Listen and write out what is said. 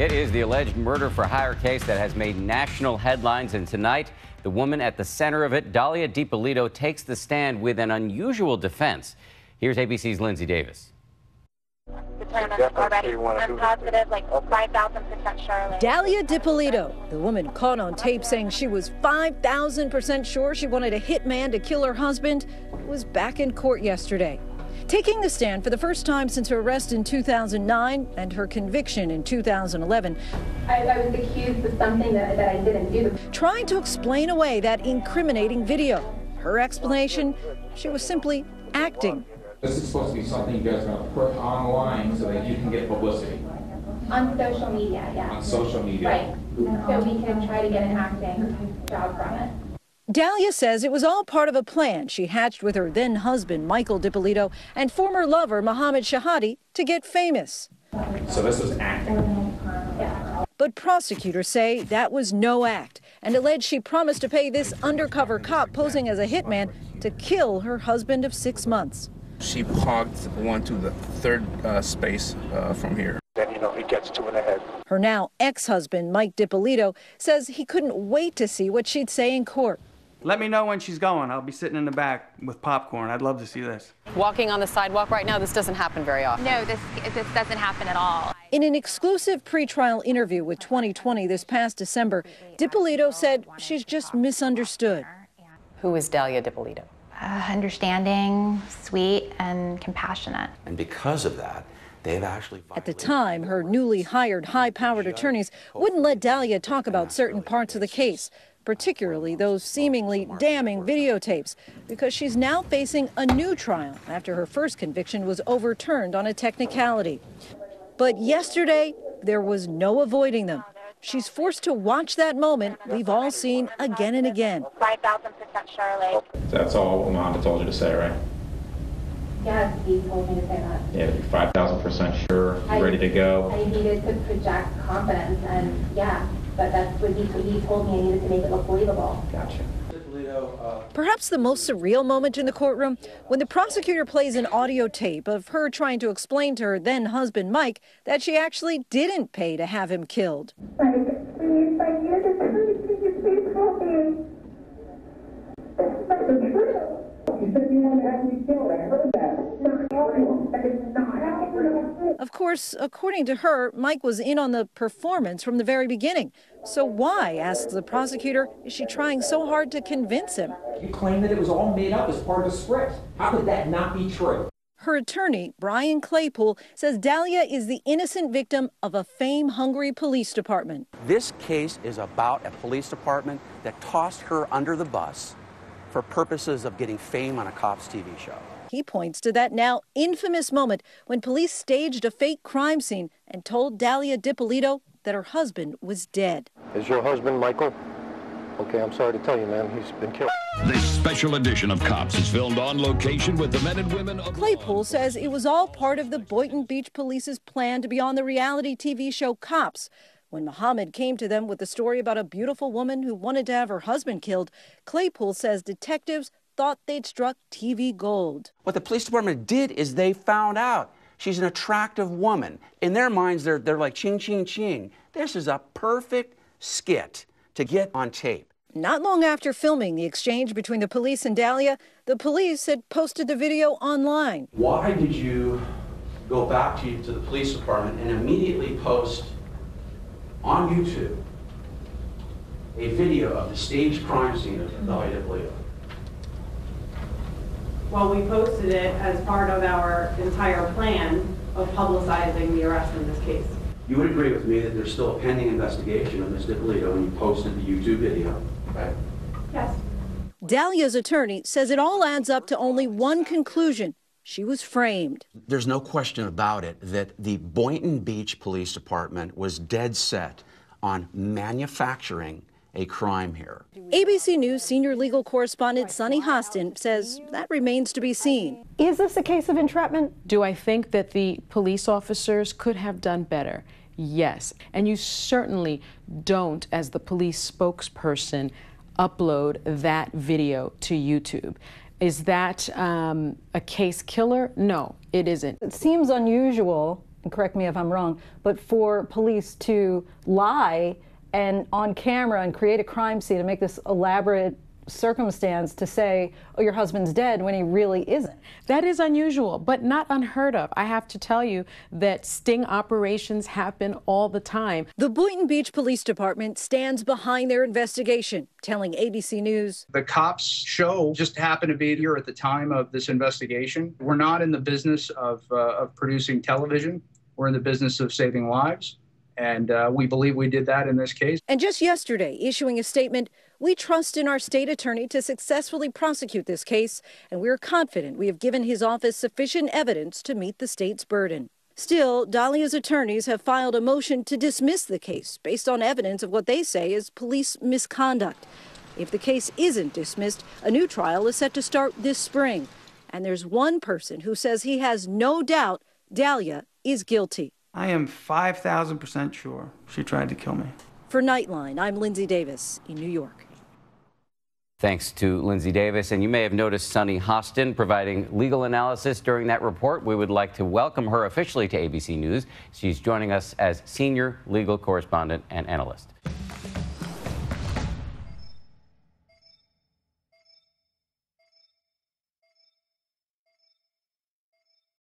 It is the alleged murder-for-hire case that has made national headlines, and tonight, the woman at the center of it, Dalia Dippolito, takes the stand with an unusual defense. Here's ABC's Lindsay Davis. Already positive, like 5,000% Charlotte. Dalia Dippolito, the woman caught on tape saying she was 5,000% sure she wanted a hitman to kill her husband, was back in court yesterday. Taking the stand for the first time since her arrest in 2009 and her conviction in 2011. I was accused of something that I didn't do. Trying to explain away that incriminating video. Her explanation, she was simply acting. This is supposed to be something you guys are going to put online so that you can get publicity. On social media, yeah. On social media. Right. So we can try to get an acting job from it. Dalia says it was all part of a plan she hatched with her then-husband, Michael Dippolito, and former lover, Mohammed Shahadi, to get famous. So this was acting. Yeah. But prosecutors say that was no act and allege she promised to pay this undercover cop posing as a hitman to kill her husband of 6 months. She hogged one to the third space from here. Then, he gets 2 in the head. Her now ex-husband, Mike Dippolito, says he couldn't wait to see what she'd say in court. Let me know when she's going. I'll be sitting in the back with popcorn. I'd love to see this. Walking on the sidewalk right now, this doesn't happen very often. No, this doesn't happen at all. In an exclusive pretrial interview with 2020 this past December, Dippolito said she's just misunderstood. Who is Dalia Dippolito? Understanding, sweet, and compassionate. And because of that, they've actually... At the time, her newly hired high-powered attorneys wouldn't let Dalia talk about certain parts of the case, particularly those seemingly damning videotapes, because she's now facing a new trial after her first conviction was overturned on a technicality. But yesterday, there was no avoiding them. She's forced to watch that moment we've all seen again and again. 5,000% Charlotte. That's all Amanda told you to say, right? Yes, he told me to say that. Yeah, to be 5,000% sure, ready to go. I needed to project confidence, and yeah, but that's what he told me. I needed to make it look believable. Gotcha. Perhaps the most surreal moment in the courtroom, when the prosecutor plays an audio tape of her trying to explain to her then-husband Mike that she actually didn't pay to have him killed. Mike, please, I need to please help me. It's not the truth. You said you wanted to have me killed. I heard that. It's not. Of course, according to her, Mike was in on the performance from the very beginning. So why, asks the prosecutor, is she trying so hard to convince him? You claim that it was all made up as part of the script. How could that not be true? Her attorney, Brian Claypool, says Dalia is the innocent victim of a fame-hungry police department. This case is about a police department that tossed her under the bus for purposes of getting fame on a cop's TV show. He points to that now infamous moment when police staged a fake crime scene and told Dalia Dippolito that her husband was dead. Is your husband Michael? Okay, I'm sorry to tell you, man, he's been killed. This special edition of Cops is filmed on location with the men and women of... Claypool says it was all part of the Boynton Beach Police's plan to be on the reality TV show Cops. When Mohammed came to them with the story about a beautiful woman who wanted to have her husband killed, Claypool says detectives thought they'd struck TV gold. What the police department did is they found out she's an attractive woman. In their minds, they're like ching, ching, ching. This is a perfect skit to get on tape. Not long after filming the exchange between the police and Dalia, the police had posted the video online. Why did you go back to the police department and immediately post on YouTube a video of the staged crime scene of Dalia Dippolito? Well, we posted it as part of our entire plan of publicizing the arrest in this case. You would agree with me that there's still a pending investigation of Ms. Dippolito when you posted the YouTube video, right? Yes. Dalia's attorney says it all adds up to only one conclusion. She was framed. There's no question about it that the Boynton Beach Police Department was dead set on manufacturing a crime here. ABC News senior legal correspondent Sunny Hostin says that remains to be seen. Is this a case of entrapment? Do I think that the police officers could have done better? Yes. And you certainly don't, as the police spokesperson, upload that video to YouTube. Is that a case killer? No, it isn't. It seems unusual and correct me if I'm wrong, but for police to lie and on camera and create a crime scene and make this elaborate circumstance to say, oh, your husband's dead when he really isn't. That is unusual, but not unheard of. I have to tell you that sting operations happen all the time. The Boynton Beach Police Department stands behind their investigation, telling ABC News. The cops' show just happened to be here at the time of this investigation. We're not in the business of producing television. We're in the business of saving lives. And we believe we did that in this case. And just yesterday, issuing a statement, we trust in our state attorney to successfully prosecute this case, and we are confident we have given his office sufficient evidence to meet the state's burden. Still, Dalia's attorneys have filed a motion to dismiss the case based on evidence of what they say is police misconduct. If the case isn't dismissed, a new trial is set to start this spring. And there's one person who says he has no doubt Dalia is guilty. I am 5,000% sure she tried to kill me. For Nightline, I'm Lindsay Davis in New York. Thanks to Lindsay Davis. And you may have noticed Sunny Hostin providing legal analysis during that report. We would like to welcome her officially to ABC News. She's joining us as senior legal correspondent and analyst.